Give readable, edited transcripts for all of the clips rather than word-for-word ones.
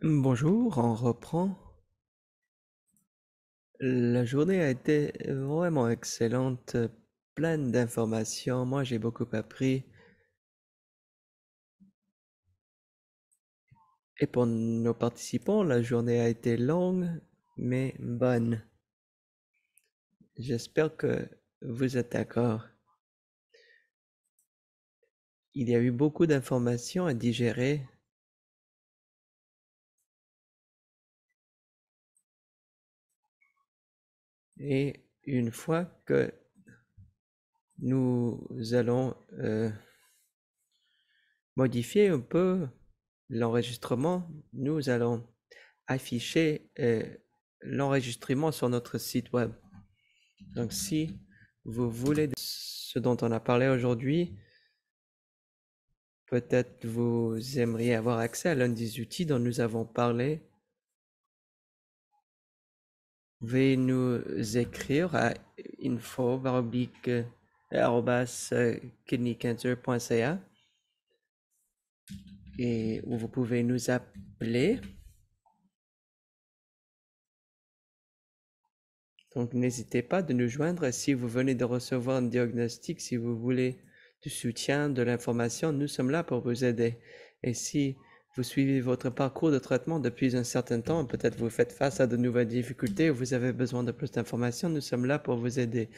Bonjour, on reprend. La journée a été vraiment excellente, pleine d'informations. Moi, j'ai beaucoup appris. Et pour nos participants, la journée a été longue, mais bonne. J'espère que vous êtes d'accord. Il y a eu beaucoup d'informations à digérer. Et une fois que nous allons modifier un peu l'enregistrement, nous allons afficher l'enregistrement sur notre site web. Donc, si vous voulez ce dont on a parlé aujourd'hui, peut-être vous aimeriez avoir accès à l'un des outils dont nous avons parlé. Vous pouvez nous écrire à info@kidneycancer.ca et où vous pouvez nous appeler. Donc, n'hésitez pas de nous joindre si vous venez de recevoir un diagnostic, si vous voulez du soutien, de l'information, nous sommes là pour vous aider. Et si vous suivez votre parcours de traitement depuis un certain temps, peut-être vous faites face à de nouvelles difficultés ou vous avez besoin de plus d'informations, nous sommes là pour vous aider.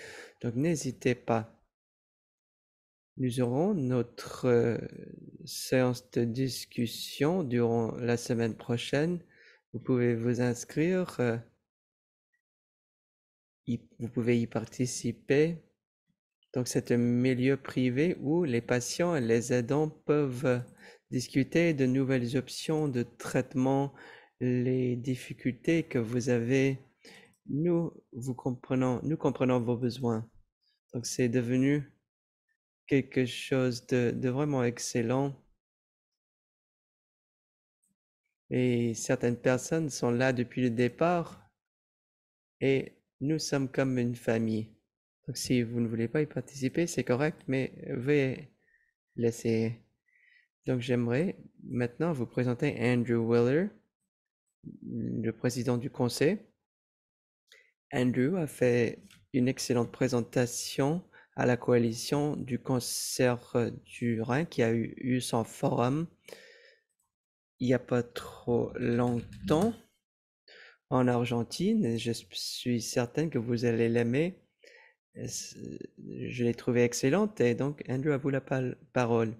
Donc, n'hésitez pas. Nous aurons notre séance de discussion durant la semaine prochaine. Vous pouvez vous inscrire. Vous pouvez y participer. Donc, c'est un milieu privé où les patients et les aidants peuvent discuter de nouvelles options de traitement, les difficultés que vous avez. Nous comprenons vos besoins. Donc, c'est devenu quelque chose de vraiment excellent. Et certaines personnes sont là depuis le départ et nous sommes comme une famille. Donc, si vous ne voulez pas y participer, c'est correct, mais veuillez laisser. Donc, j'aimerais maintenant vous présenter Andrew Willer, le président du conseil. Andrew a fait une excellente présentation à la coalition du cancer du rein qui a eu son forum il n'y a pas trop longtemps en Argentine. Et je suis certaine que vous allez l'aimer. Je l'ai trouvée excellente et donc Andrew, à vous la parole.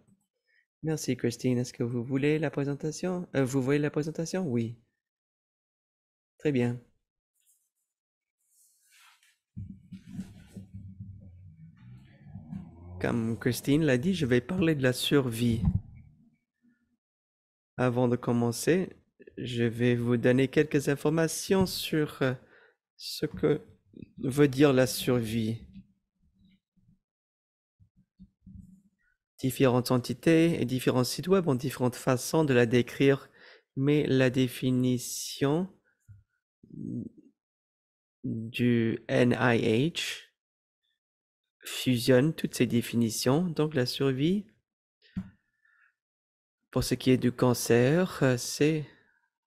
Merci Christine. Est-ce que vous voulez la présentation? Vous voyez la présentation? Oui. Très bien. Comme Christine l'a dit, je vais parler de la survie. Avant de commencer, je vais vous donner quelques informations sur ce que veut dire la survie. Différentes entités et différents sites web ont différentes façons de la décrire, mais la définition du NIH fusionne toutes ces définitions. Donc la survie, pour ce qui est du cancer, c'est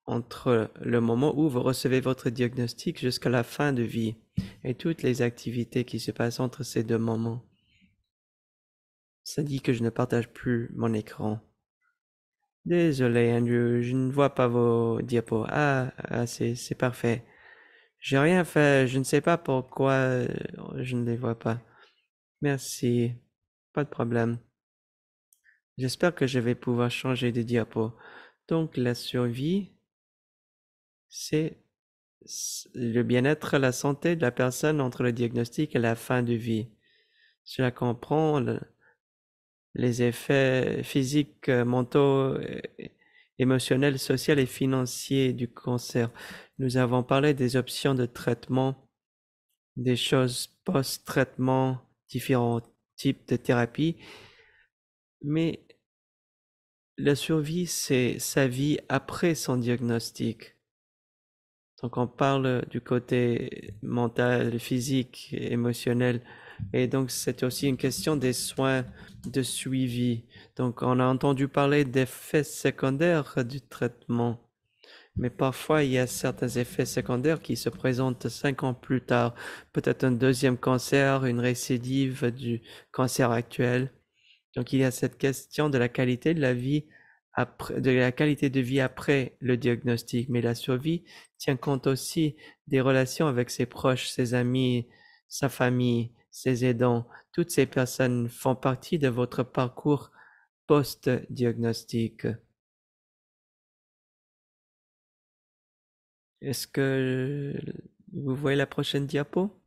entre le moment où vous recevez votre diagnostic jusqu'à la fin de vie et toutes les activités qui se passent entre ces deux moments. Ça dit que je ne partage plus mon écran. Désolé Andrew, je ne vois pas vos diapos. C'est parfait. J'ai rien fait, je ne sais pas pourquoi je ne les vois pas. Merci, pas de problème. J'espère que je vais pouvoir changer de diapo. Donc la survie, c'est le bien-être, la santé de la personne entre le diagnostic et la fin de vie. Cela comprend les effets physiques, mentaux, émotionnels, sociaux et financiers du cancer. Nous avons parlé des options de traitement, des choses post-traitement, différents types de thérapies, mais la survie, c'est sa vie après son diagnostic. Donc on parle du côté mental, physique, émotionnel. Et donc c'est aussi une question des soins de suivi. Donc on a entendu parler d'effets secondaires du traitement. Mais parfois, il y a certains effets secondaires qui se présentent 5 ans plus tard. Peut-être un deuxième cancer, une récidive du cancer actuel. Donc, il y a cette question de la qualité de la vie après, de la qualité de vie après le diagnostic. Mais la survie tient compte aussi des relations avec ses proches, ses amis, sa famille, ses aidants. Toutes ces personnes font partie de votre parcours post-diagnostic. Est-ce que vous voyez la prochaine diapo?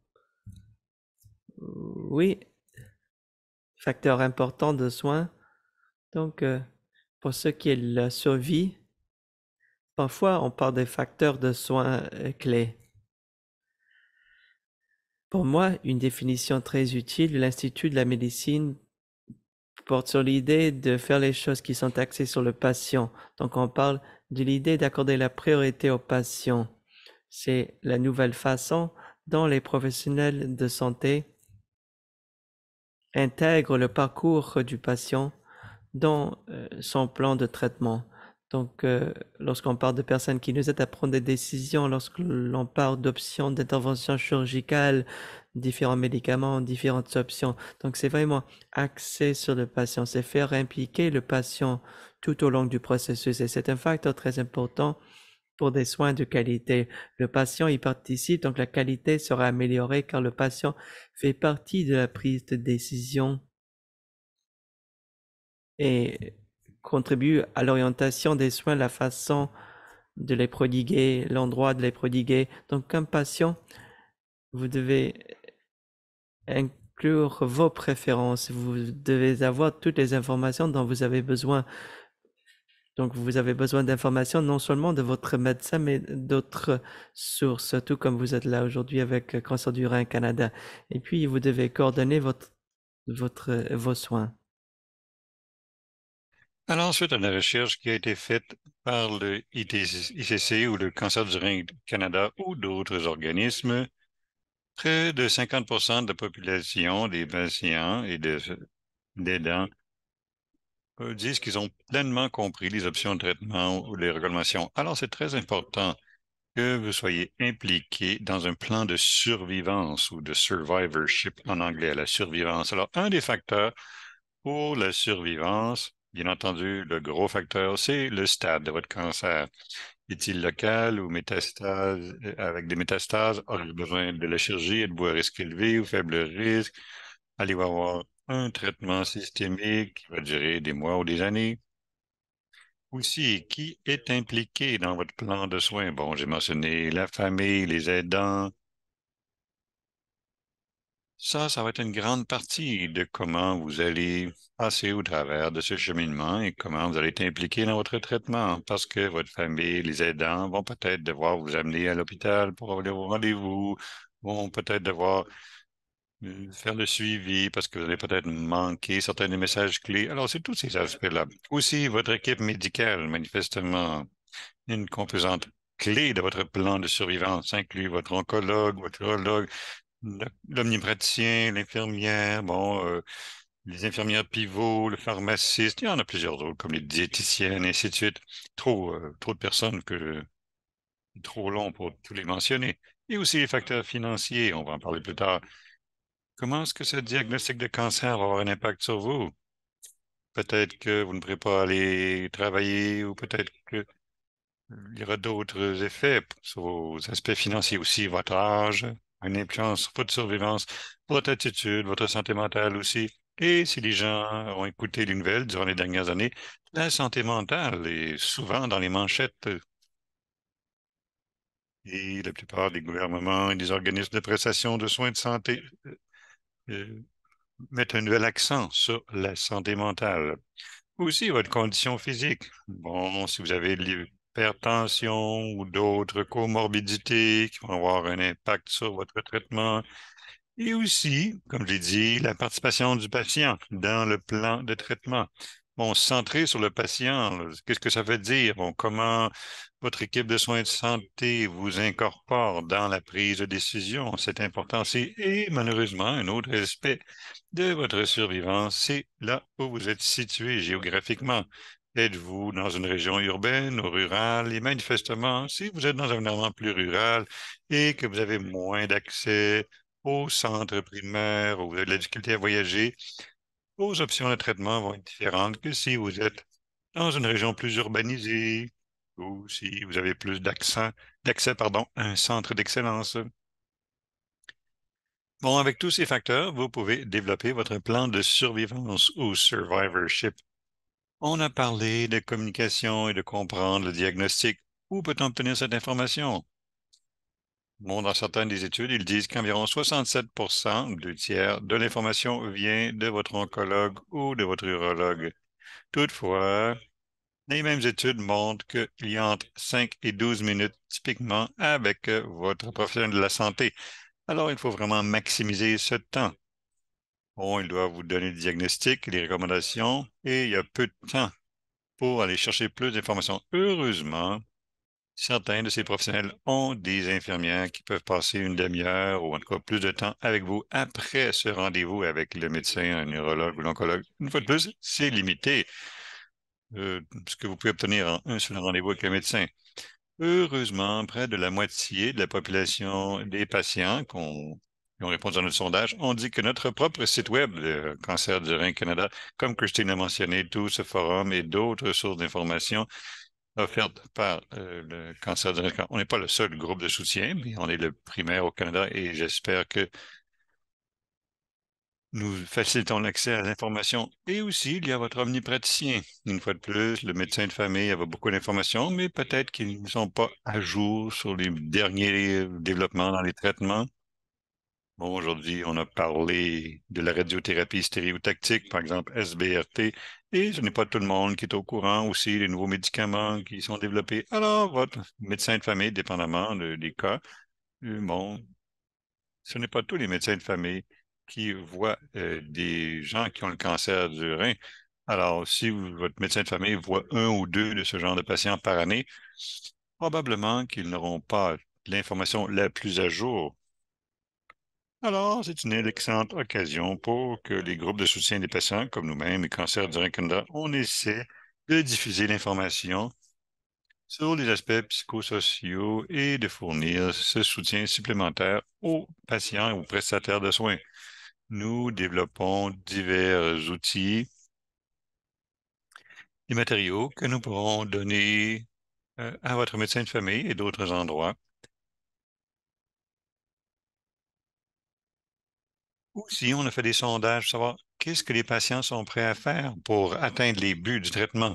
Oui, facteur important de soins. Donc, pour ce qui est de la survie, parfois on parle des facteurs de soins clés. Pour moi, une définition très utile de l'Institut de la médecine porte sur l'idée de faire les choses qui sont axées sur le patient. Donc, on parle de l'idée d'accorder la priorité au patient. C'est la nouvelle façon dont les professionnels de santé intègrent le parcours du patient dans son plan de traitement. Donc, lorsqu'on parle de personnes qui nous aident à prendre des décisions, lorsque l'on parle d'options d'intervention chirurgicale, différents médicaments, différentes options. Donc, c'est vraiment axé sur le patient. C'est faire impliquer le patient tout au long du processus. Et c'est un facteur très important pour des soins de qualité. Le patient y participe, donc la qualité sera améliorée car le patient fait partie de la prise de décision et contribue à l'orientation des soins, la façon de les prodiguer, l'endroit de les prodiguer. Donc, comme patient, vous devez inclure vos préférences. Vous devez avoir toutes les informations dont vous avez besoin. Donc, vous avez besoin d'informations non seulement de votre médecin, mais d'autres sources, tout comme vous êtes là aujourd'hui avec Cancer du Rein Canada. Et puis, vous devez coordonner vos soins. Alors, suite à la recherche qui a été faite par le ICC ou le Cancer du Rein Canada ou d'autres organismes, près de 50% de la population des patients et des aidants disent qu'ils ont pleinement compris les options de traitement ou les recommandations. Alors, c'est très important que vous soyez impliqué dans un plan de survivance ou de survivorship en anglais, la survivance. Alors, un des facteurs pour la survivance, bien entendu, le gros facteur, c'est le stade de votre cancer. Est-il local ou métastase, avec des métastases? Aurez-vous besoin de la chirurgie? Êtes-vous à risque élevé ou faible risque? Allez-vous avoir un traitement systémique qui va durer des mois ou des années? Aussi, qui est impliqué dans votre plan de soins? Bon, j'ai mentionné la famille, les aidants. Ça va être une grande partie de comment vous allez passer au travers de ce cheminement et comment vous allez être impliqué dans votre traitement, parce que votre famille, les aidants vont peut-être devoir vous amener à l'hôpital pour aller au rendez-vous, vont peut-être devoir faire le suivi parce que vous allez peut-être manquer certains des messages clés. Alors, c'est tous ces aspects-là. Aussi, votre équipe médicale, manifestement, une composante clé de votre plan de survivance inclut votre oncologue, votre urologue, l'omnipraticien, l'infirmière, bon, les infirmières pivots, le pharmaciste, il y en a plusieurs autres, comme les diététiciennes, et ainsi de suite. Trop de personnes trop long pour tous les mentionner. Et aussi les facteurs financiers, on va en parler plus tard. Comment est-ce que ce diagnostic de cancer va avoir un impact sur vous? Peut-être que vous ne pourrez pas aller travailler ou peut-être que il y aura d'autres effets sur vos aspects financiers aussi, votre âge, une influence sur votre survivance, votre attitude, votre santé mentale aussi. Et si les gens ont écouté les nouvelles durant les dernières années, la santé mentale est souvent dans les manchettes et la plupart des gouvernements et des organismes de prestation de soins de santé euh, mettent un nouvel accent sur la santé mentale. Aussi, votre condition physique. Bon, si vous avez de l'hypertension ou d'autres comorbidités qui vont avoir un impact sur votre traitement. Et aussi, comme je l'ai dit, la participation du patient dans le plan de traitement. Bon, centrer sur le patient, qu'est-ce que ça veut dire? Bon, comment votre équipe de soins de santé vous incorpore dans la prise de décision? C'est important aussi. Et malheureusement, un autre aspect de votre survivance, c'est là où vous êtes situé géographiquement. Êtes-vous dans une région urbaine ou rurale? Et manifestement, si vous êtes dans un environnement plus rural et que vous avez moins d'accès au centre primaire ou vous avez de la difficulté à voyager, vos options de traitement vont être différentes que si vous êtes dans une région plus urbanisée ou si vous avez plus d'accès, à un centre d'excellence. Bon, avec tous ces facteurs, vous pouvez développer votre plan de survivance ou survivorship. On a parlé de communication et de comprendre le diagnostic. Où peut-on obtenir cette information? Bon, dans certaines des études, ils disent qu'environ 67%, 2 tiers, de l'information vient de votre oncologue ou de votre urologue. Toutefois, les mêmes études montrent qu'il y a entre 5 et 12 minutes typiquement avec votre professionnel de la santé. Alors, il faut vraiment maximiser ce temps. Bon, il doit vous donner le diagnostic, les recommandations, et il y a peu de temps pour aller chercher plus d'informations. Heureusement, certains de ces professionnels ont des infirmières qui peuvent passer une demi-heure ou en tout cas plus de temps avec vous après ce rendez-vous avec le médecin, un neurologue ou l'oncologue. Une fois de plus, c'est limité, ce que vous pouvez obtenir en un seul rendez-vous avec le médecin. Heureusement, près de la moitié de la population des patients qui ont répondu à notre sondage ont dit que notre propre site web, le Cancer du Rein Canada, comme Christine a mentionné, tout ce forum et d'autres sources d'informations offertes par le Cancer du Rein. On n'est pas le seul groupe de soutien, mais on est le primaire au Canada et j'espère que nous facilitons l'accès à l'information. Et aussi, il y a votre omnipraticien. Une fois de plus, le médecin de famille avait beaucoup d'informations, mais peut-être qu'ils ne sont pas à jour sur les derniers développements dans les traitements. Bon, aujourd'hui, on a parlé de la radiothérapie stéréotactique, par exemple SBRT, et ce n'est pas tout le monde qui est au courant aussi des nouveaux médicaments qui sont développés. Alors, votre médecin de famille, dépendamment des cas, bon, ce n'est pas tous les médecins de famille qui voient des gens qui ont le cancer du rein. Alors, si votre médecin de famille voit un ou deux de ce genre de patients par année, probablement qu'ils n'auront pas l'information la plus à jour. Alors, c'est une excellente occasion pour que les groupes de soutien des patients, comme nous-mêmes et Cancer du rein Canada, on essaie de diffuser l'information sur les aspects psychosociaux et de fournir ce soutien supplémentaire aux patients et aux prestataires de soins. Nous développons divers outils et matériaux que nous pourrons donner à votre médecin de famille et d'autres endroits. Aussi, on a fait des sondages pour savoir qu'est-ce que les patients sont prêts à faire pour atteindre les buts du traitement.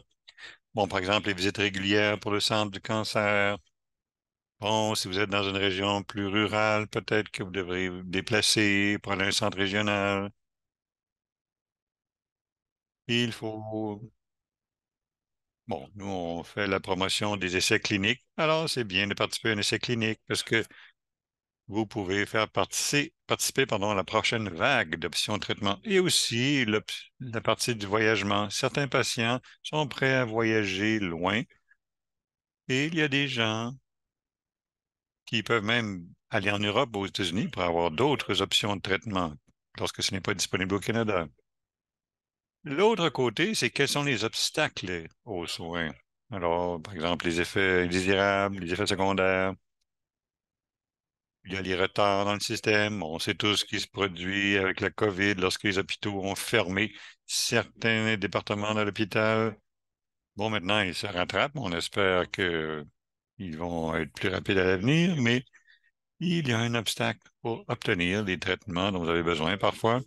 Bon, par exemple, les visites régulières pour le centre du cancer. Bon, si vous êtes dans une région plus rurale, peut-être que vous devrez vous déplacer pour aller à un centre régional. Il faut... Bon, nous, on fait la promotion des essais cliniques. Alors, c'est bien de participer à un essai clinique parce que vous pouvez faire participer à la prochaine vague d'options de traitement et aussi la partie du voyagement. Certains patients sont prêts à voyager loin et il y a des gens qui peuvent même aller en Europe ou aux États-Unis pour avoir d'autres options de traitement lorsque ce n'est pas disponible au Canada. L'autre côté, c'est quels sont les obstacles aux soins. Alors, par exemple, les effets indésirables, les effets secondaires. Il y a les retards dans le système. On sait tous ce qui se produit avec la COVID lorsque les hôpitaux ont fermé certains départements de l'hôpital. Bon, maintenant, ils se rattrapent. On espère qu'ils vont être plus rapides à l'avenir, mais il y a un obstacle pour obtenir les traitements dont vous avez besoin parfois.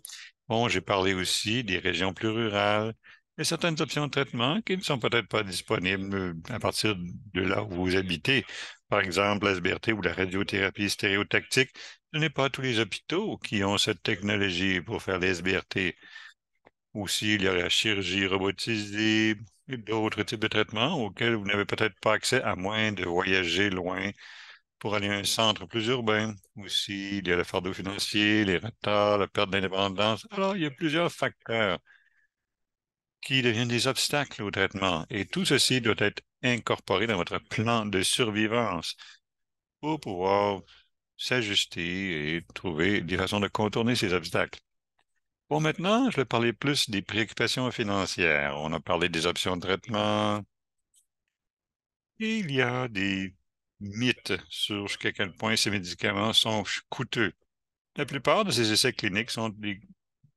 Bon, j'ai parlé aussi des régions plus rurales et certaines options de traitement qui ne sont peut-être pas disponibles à partir de là où vous habitez. Par exemple, la SBRT ou la radiothérapie stéréotactique. Ce n'est pas tous les hôpitaux qui ont cette technologie pour faire les SBRT. Aussi, il y a la chirurgie robotisée et d'autres types de traitements auxquels vous n'avez peut-être pas accès à moins de voyager loin pour aller à un centre plus urbain. Aussi, il y a le fardeau financier, les retards, la perte d'indépendance. Alors, il y a plusieurs facteurs qui deviennent des obstacles au traitement et tout ceci doit être incorporé dans votre plan de survivance pour pouvoir s'ajuster et trouver des façons de contourner ces obstacles. Bon, maintenant, je vais parler plus des préoccupations financières. On a parlé des options de traitement. Il y a des mythes sur jusqu'à quel point ces médicaments sont coûteux. La plupart de ces essais cliniques sont des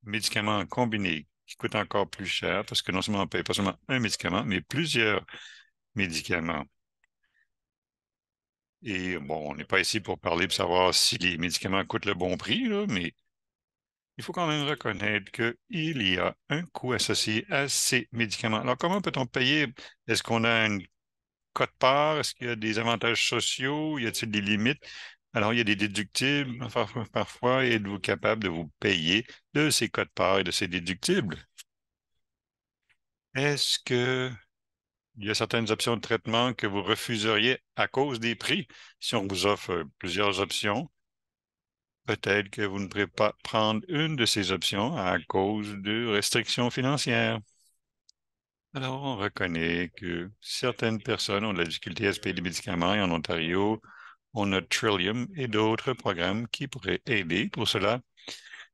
médicaments combinés qui coûtent encore plus cher parce que non seulement on ne paye pas seulement un médicament, mais plusieurs médicaments. Et bon, on n'est pas ici pour parler pour savoir si les médicaments coûtent le bon prix, là, mais il faut quand même reconnaître qu'il y a un coût associé à ces médicaments. Alors, comment peut-on payer? Est-ce qu'on a une cote-part? Est-ce qu'il y a des avantages sociaux? Y a-t-il des limites? Alors, il y a des déductibles. Parfois, êtes-vous capable de vous payer de ces cotes-parts et de ces déductibles? Est-ce que il y a certaines options de traitement que vous refuseriez à cause des prix? Si on vous offre plusieurs options, peut-être que vous ne pourrez pas prendre une de ces options à cause de restrictions financières. Alors, on reconnaît que certaines personnes ont de la difficulté à se payer des médicaments et en Ontario, on a Trillium et d'autres programmes qui pourraient aider pour cela.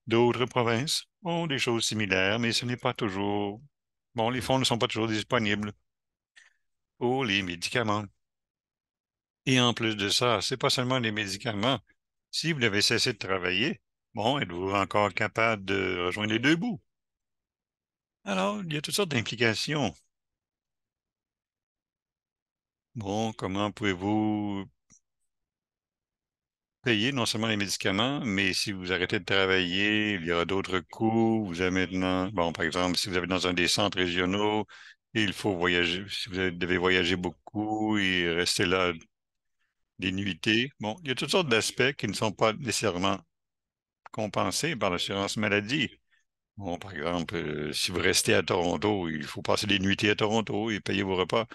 D'autres provinces ont des choses similaires, mais ce n'est pas toujours... Bon, les fonds ne sont pas toujours disponibles pour les médicaments. Et en plus de ça, c'est pas seulement les médicaments. Si vous avez cessé de travailler, bon, êtes-vous encore capable de rejoindre les deux bouts? Alors, il y a toutes sortes d'implications. Bon, comment pouvez-vous payer non seulement les médicaments, mais si vous arrêtez de travailler, il y aura d'autres coûts. Vous avez maintenant, bon, par exemple, si vous avez dans un des centres régionaux, il faut voyager, si vous devez voyager beaucoup et rester là des nuitées. Bon, il y a toutes sortes d'aspects qui ne sont pas nécessairement compensés par l'assurance maladie. Bon, par exemple, si vous restez à Toronto, il faut passer des nuitées à Toronto et payer vos repas.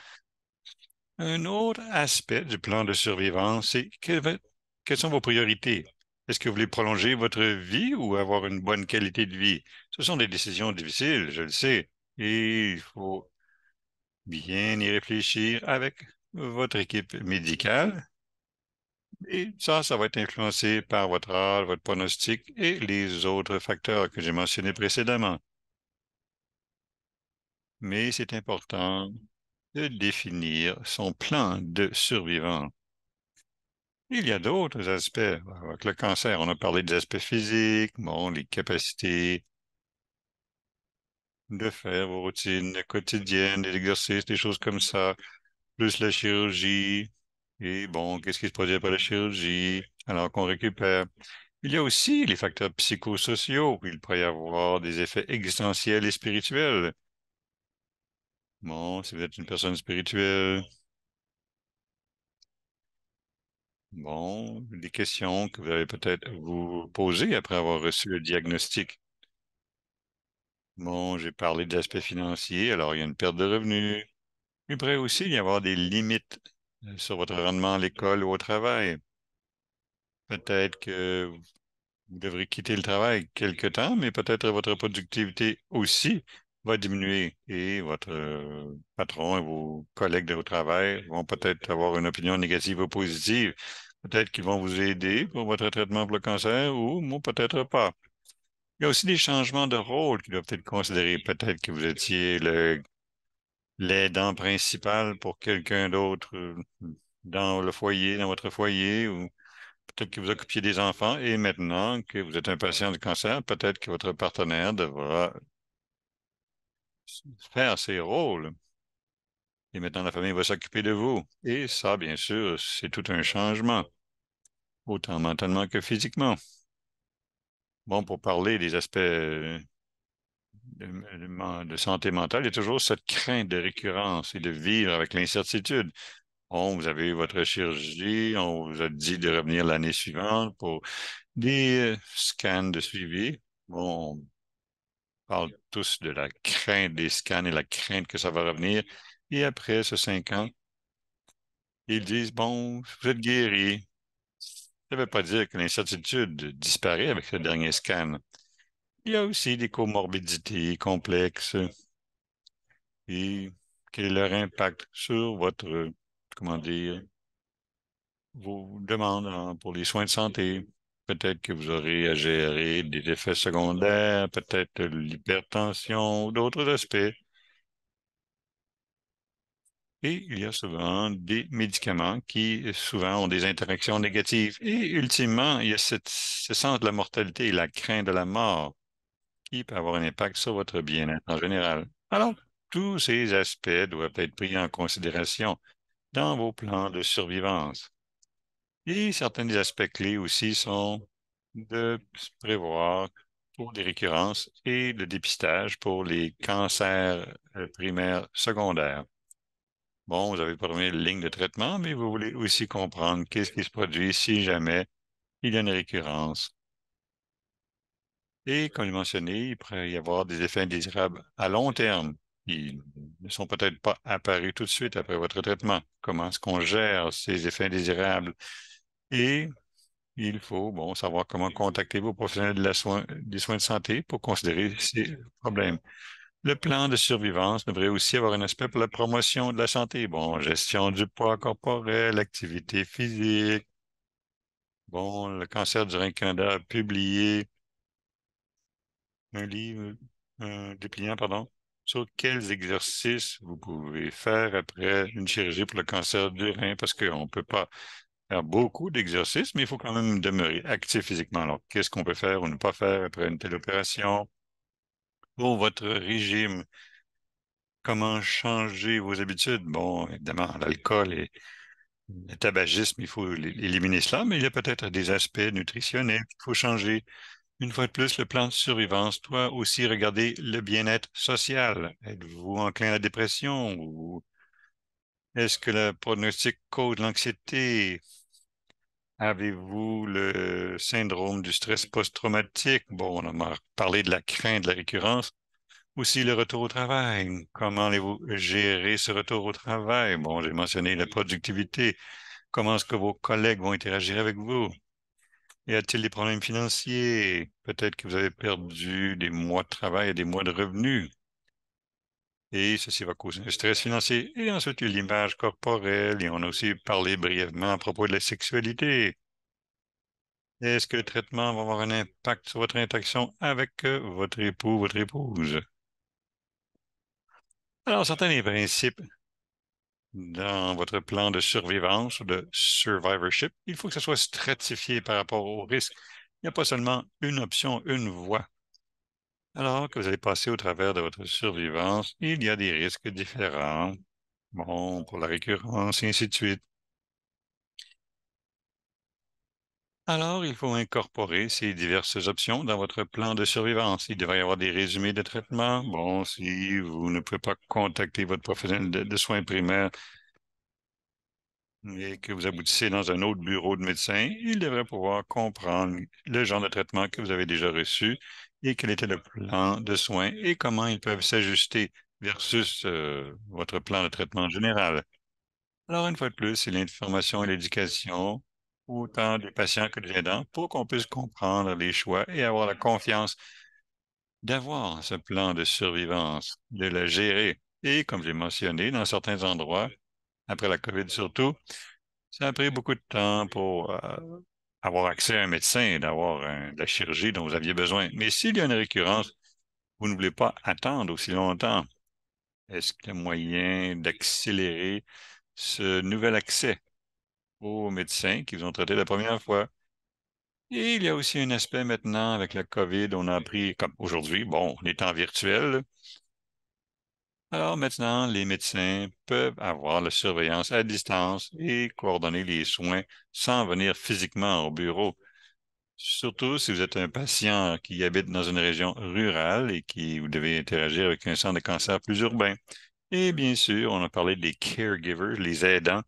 Un autre aspect du plan de survivance, c'est quelles sont vos priorités? Est-ce que vous voulez prolonger votre vie ou avoir une bonne qualité de vie? Ce sont des décisions difficiles, je le sais, et il faut bien y réfléchir avec votre équipe médicale. Et ça va être influencé par votre âge, votre pronostic et les autres facteurs que j'ai mentionnés précédemment. Mais c'est important de définir son plan de survivance. Il y a d'autres aspects. Avec le cancer, on a parlé des aspects physiques, bon, les capacités de faire vos routines quotidiennes, des exercices, des choses comme ça, plus la chirurgie. Et bon, qu'est-ce qui se produit après la chirurgie, alors qu'on récupère? Il y a aussi les facteurs psychosociaux. Il pourrait y avoir des effets existentiels et spirituels. Bon, si vous êtes une personne spirituelle, bon, des questions que vous allez peut-être vous poser après avoir reçu le diagnostic. Bon, j'ai parlé de l'aspect financier, alors il y a une perte de revenus. Il pourrait aussi y avoir des limites sur votre rendement à l'école ou au travail. Peut-être que vous devrez quitter le travail quelque temps, mais peut-être votre productivité aussi va diminuer et votre patron et vos collègues au travail vont peut-être avoir une opinion négative ou positive. Peut-être qu'ils vont vous aider pour votre traitement pour le cancer ou bon, peut-être pas. Il y a aussi des changements de rôle qui doivent être considérés. Peut-être que vous étiez l'aidant principal pour quelqu'un d'autre dans le foyer, dans votre foyer, ou peut-être que vous occupiez des enfants et maintenant que vous êtes un patient de cancer, peut-être que votre partenaire devra faire ses rôles. Et maintenant, la famille va s'occuper de vous. Et ça, bien sûr, c'est tout un changement, autant mentalement que physiquement. Bon, pour parler des aspects de santé mentale, il y a toujours cette crainte de récurrence et de vivre avec l'incertitude. Bon, vous avez eu votre chirurgie, on vous a dit de revenir l'année suivante pour des scans de suivi. Bon, on parle tous de la crainte des scans et la crainte que ça va revenir. Et après ce 5 ans, ils disent, bon, vous êtes guéri. Ça ne veut pas dire que l'incertitude disparaît avec le dernier scan. Il y a aussi des comorbidités complexes et quel est leur impact sur votre, comment dire, vos demandes pour les soins de santé. peut-être que vous aurez à gérer des effets secondaires, peut-être l'hypertension ou d'autres aspects. Et il y a souvent des médicaments qui souvent ont des interactions négatives. Et ultimement, il y a ce sens de la mortalité et la crainte de la mort qui peut avoir un impact sur votre bien-être en général. Alors, tous ces aspects doivent être pris en considération dans vos plans de survivance. Et certains des aspects clés aussi sont de se prévoir pour des récurrences et le dépistage pour les cancers primaires secondaires. Bon, vous avez première ligne de traitement, mais vous voulez aussi comprendre qu'est-ce qui se produit si jamais il y a une récurrence. Et comme je mentionné, il pourrait y avoir des effets indésirables à long terme qui ne sont peut-être pas apparus tout de suite après votre traitement. Comment est-ce qu'on gère ces effets indésirables? Et il faut, bon, savoir comment contacter vos professionnels des soins de santé pour considérer ces problèmes. Le plan de survivance devrait aussi avoir un aspect pour la promotion de la santé. Bon, gestion du poids corporel, activité physique. Bon, le cancer du rein Canada a publié un livre, un dépliant, pardon, sur quels exercices vous pouvez faire après une chirurgie pour le cancer du rein, parce qu'on ne peut pas faire beaucoup d'exercices, mais il faut quand même demeurer actif physiquement. Alors, qu'est-ce qu'on peut faire ou ne pas faire après une telle opération? Pour votre régime, comment changer vos habitudes? Bon, évidemment, l'alcool et le tabagisme, il faut éliminer cela, mais il y a peut-être des aspects nutritionnels qu'il faut changer. Une fois de plus, le plan de survivance doit aussi regarder le bien-être social. Êtes-vous enclin à la dépression ou est-ce que le pronostic cause l'anxiété? Avez-vous le syndrome du stress post-traumatique? Bon, on a parlé de la crainte de la récurrence. Aussi le retour au travail. Comment allez-vous gérer ce retour au travail? Bon, j'ai mentionné la productivité. Comment est-ce que vos collègues vont interagir avec vous? Y a-t-il des problèmes financiers? Peut-être que vous avez perdu des mois de travail et des mois de revenus. Et ceci va causer un stress financier. Et ensuite, il y a l'image corporelle. Et on a aussi parlé brièvement à propos de la sexualité. Est-ce que le traitement va avoir un impact sur votre interaction avec votre époux, votre épouse? Alors, certains des principes dans votre plan de survivance ou de survivorship, il faut que ce soit stratifié par rapport au risque. Il n'y a pas seulement une option, une voie. Alors que vous allez passer au travers de votre survivance, il y a des risques différents, bon, pour la récurrence et ainsi de suite. Alors, il faut incorporer ces diverses options dans votre plan de survivance. Il devrait y avoir des résumés de traitement. Bon, si vous ne pouvez pas contacter votre professionnel de soins primaires et que vous aboutissez dans un autre bureau de médecin, il devrait pouvoir comprendre le genre de traitement que vous avez déjà reçu et quel était le plan de soins et comment ils peuvent s'ajuster versus votre plan de traitement général. Alors, une fois de plus, c'est l'information et l'éducation, autant des patients que des aidants, pour qu'on puisse comprendre les choix et avoir la confiance d'avoir ce plan de survivance, de le gérer. Et comme j'ai mentionné, dans certains endroits, après la COVID surtout, ça a pris beaucoup de temps pour avoir accès à un médecin, d'avoir de la chirurgie dont vous aviez besoin. Mais s'il y a une récurrence, vous ne voulez pas attendre aussi longtemps. Est-ce qu'il y a moyen d'accélérer ce nouvel accès aux médecins qui vous ont traité la première fois? Et il y a aussi un aspect maintenant avec la COVID, on a appris, comme aujourd'hui, bon, on est en virtuel. Alors maintenant, les médecins peuvent avoir la surveillance à distance et coordonner les soins sans venir physiquement au bureau. Surtout si vous êtes un patient qui habite dans une région rurale et qui vous devez interagir avec un centre de cancer plus urbain. Et bien sûr, on a parlé des caregivers, les aidants.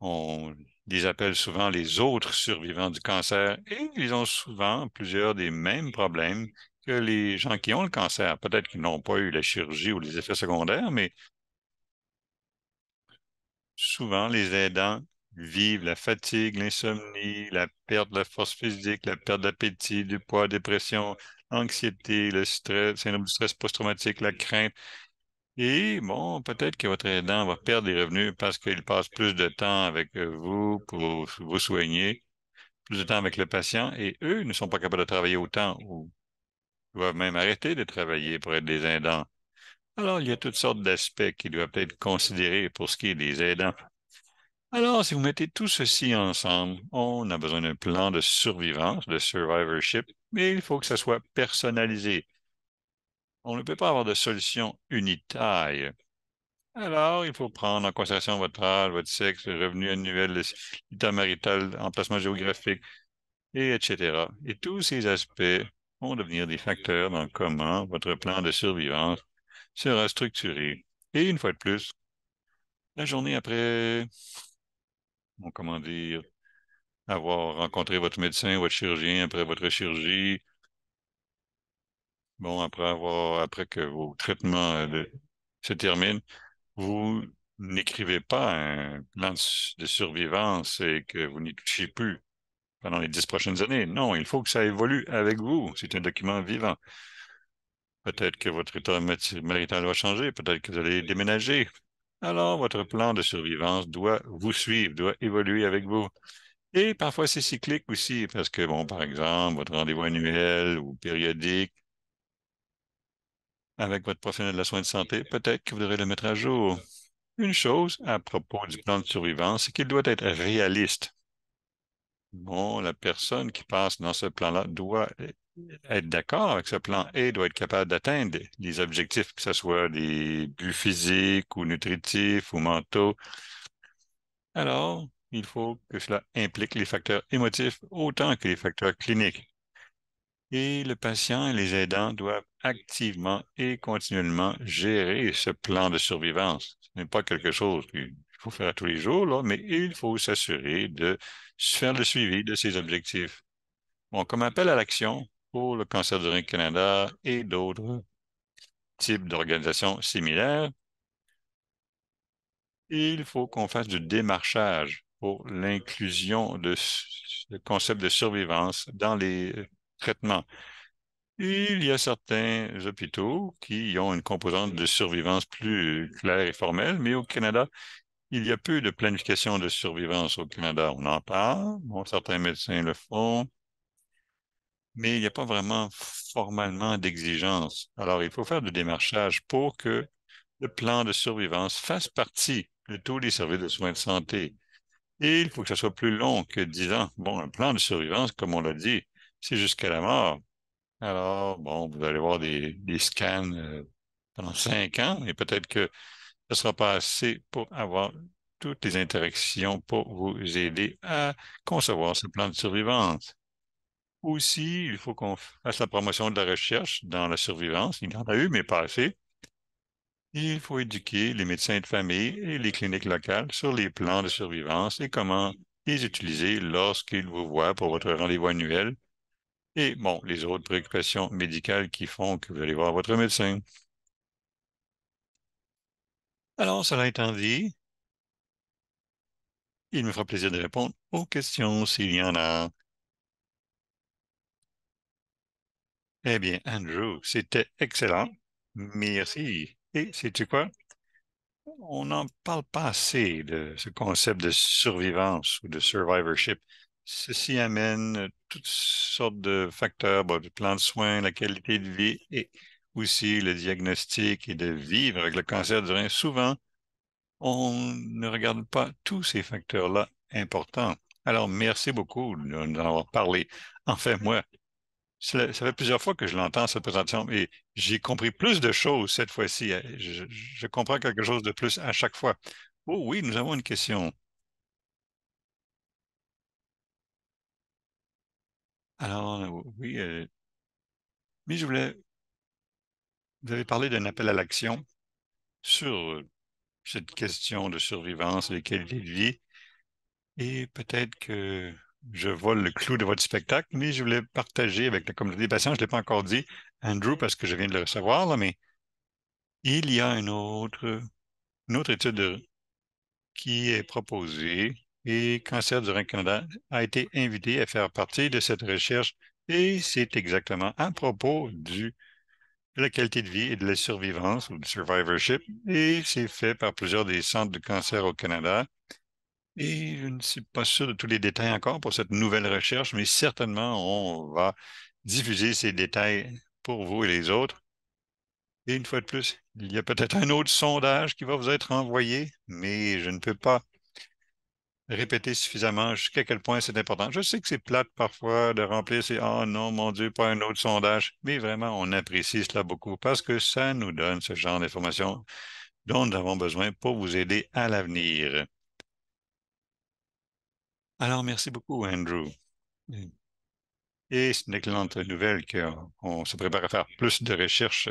On les appelle souvent les autres survivants du cancer et ils ont souvent plusieurs des mêmes problèmes que les gens qui ont le cancer. Peut-être qu'ils n'ont pas eu la chirurgie ou les effets secondaires, mais souvent les aidants vivent la fatigue, l'insomnie, la perte de la force physique, la perte d'appétit, du poids, dépression, l'anxiété, le stress, syndrome du stress post-traumatique, la crainte. Et bon, peut-être que votre aidant va perdre des revenus parce qu'il passe plus de temps avec vous pour vous soigner. plus de temps avec le patient et eux ne sont pas capables de travailler autant ou doivent même arrêter de travailler pour être des aidants. Alors, il y a toutes sortes d'aspects qui doivent être considérés pour ce qui est des aidants. Alors, si vous mettez tout ceci ensemble, on a besoin d'un plan de survivance, de survivorship, mais il faut que ça soit personnalisé. On ne peut pas avoir de solution unitaire. Alors, il faut prendre en considération votre âge, votre sexe, le revenu annuel, l'état marital, emplacement géographique, et etc. Et tous ces aspects vont devenir des facteurs dans comment votre plan de survivance sera structuré. Et une fois de plus, la journée après, bon, comment dire, avoir rencontré votre médecin, votre chirurgien, après votre chirurgie, bon, après que vos traitements se terminent, vous n'écrivez pas un plan de survivance et que vous n'y touchez plus pendant les 10 prochaines années. Non, il faut que ça évolue avec vous. C'est un document vivant. Peut-être que votre état marital va changer, peut-être que vous allez déménager. Alors, votre plan de survivance doit vous suivre, doit évoluer avec vous. Et parfois, c'est cyclique aussi, parce que, bon, par exemple, votre rendez-vous annuel ou périodique avec votre professionnel de la soin de santé, peut-être que vous devrez le mettre à jour. Une chose à propos du plan de survivance, c'est qu'il doit être réaliste. Bon, la personne qui passe dans ce plan-là doit être d'accord avec ce plan et doit être capable d'atteindre les objectifs, que ce soit des buts physiques ou nutritifs ou mentaux. Alors, il faut que cela implique les facteurs émotifs autant que les facteurs cliniques. Et le patient et les aidants doivent activement et continuellement gérer ce plan de survivance. Ce n'est pas quelque chose qu'il faut faire tous les jours, là, mais il faut s'assurer de faire le suivi de ces objectifs. Bon, comme appel à l'action pour le Cancer du rein Canada et d'autres types d'organisations similaires, il faut qu'on fasse du démarchage pour l'inclusion de ce concept de survivance dans les traitements. Il y a certains hôpitaux qui ont une composante de survivance plus claire et formelle, mais au Canada, il y a peu de planification de survivance au Canada. On en parle, bon, certains médecins le font, mais il n'y a pas vraiment formellement d'exigence. Alors, il faut faire du démarchage pour que le plan de survivance fasse partie de tous les services de soins de santé. Et il faut que ça soit plus long que 10 ans. Bon, un plan de survivance, comme on l'a dit, c'est jusqu'à la mort. Alors, bon, vous allez voir des scans pendant 5 ans, et peut-être que ce ne sera pas assez pour avoir toutes les interactions pour vous aider à concevoir ce plan de survivance. Aussi, il faut qu'on fasse la promotion de la recherche dans la survivance. Il y en a eu, mais pas assez. Il faut éduquer les médecins de famille et les cliniques locales sur les plans de survivance et comment les utiliser lorsqu'ils vous voient pour votre rendez-vous annuel. Et bon, les autres préoccupations médicales qui font que vous allez voir votre médecin. Alors, cela étant dit, il me fera plaisir de répondre aux questions s'il y en a. Eh bien, Andrew, c'était excellent. Merci. Et sais-tu quoi? On n'en parle pas assez de ce concept de survivance ou de survivorship. Ceci amène toutes sortes de facteurs, bon, le plan de soins, la qualité de vie et aussi le diagnostic et de vivre avec le cancer du rein. Souvent, on ne regarde pas tous ces facteurs-là importants. Alors, merci beaucoup de nous en avoir parlé. Enfin, moi, ça fait plusieurs fois que je l'entends, cette présentation, et j'ai compris plus de choses cette fois-ci. Je comprends quelque chose de plus à chaque fois. Oh oui, nous avons une question. Alors, oui, mais vous avez parlé d'un appel à l'action sur cette question de survivance et de qualité de vie, et peut-être que je vole le clou de votre spectacle, mais je voulais partager avec la communauté des patients, je ne l'ai pas encore dit, Andrew, parce que je viens de le recevoir, là, mais il y a une autre étude qui est proposée et Cancer du rein Canada a été invité à faire partie de cette recherche et c'est exactement à propos de la qualité de vie et de la survivance ou du survivorship et c'est fait par plusieurs des centres de cancer au Canada Et je ne suis pas sûr de tous les détails encore pour cette nouvelle recherche, mais certainement, on va diffuser ces détails pour vous et les autres. Et une fois de plus, il y a peut-être un autre sondage qui va vous être envoyé, mais je ne peux pas répéter suffisamment jusqu'à quel point c'est important. Je sais que c'est plate parfois de remplir ces «Ah non, mon Dieu, pas un autre sondage», mais vraiment, on apprécie cela beaucoup parce que ça nous donne ce genre d'informations dont nous avons besoin pour vous aider à l'avenir. Alors, merci beaucoup, Andrew. Et c'est une excellente nouvelle qu'on se prépare à faire plus de recherches.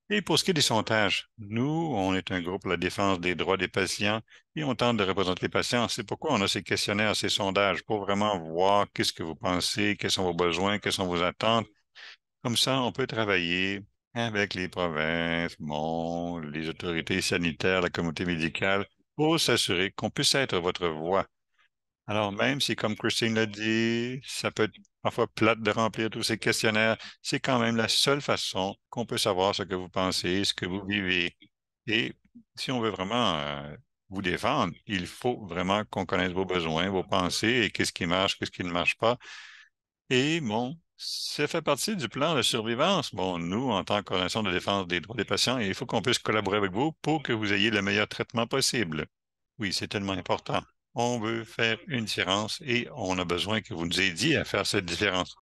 Et pour ce qui est des sondages, nous, on est un groupe pour la défense des droits des patients et on tente de représenter les patients. C'est pourquoi on a ces questionnaires, ces sondages, pour vraiment voir qu'est-ce que vous pensez, quels sont vos besoins, quelles sont vos attentes. Comme ça, on peut travailler avec les provinces, bon, les autorités sanitaires, la communauté médicale, pour s'assurer qu'on puisse être votre voix. Alors, même si, comme Christine l'a dit, ça peut être parfois plate de remplir tous ces questionnaires, c'est quand même la seule façon qu'on peut savoir ce que vous pensez, ce que vous vivez. Et si on veut vraiment vous défendre, il faut vraiment qu'on connaisse vos besoins, vos pensées et qu'est-ce qui marche, qu'est-ce qui ne marche pas. Et bon, ça fait partie du plan de survivance. Bon, nous, en tant qu'organisation de défense des droits des patients, il faut qu'on puisse collaborer avec vous pour que vous ayez le meilleur traitement possible. Oui, c'est tellement important. On veut faire une différence et on a besoin que vous nous aidiez à faire cette différence.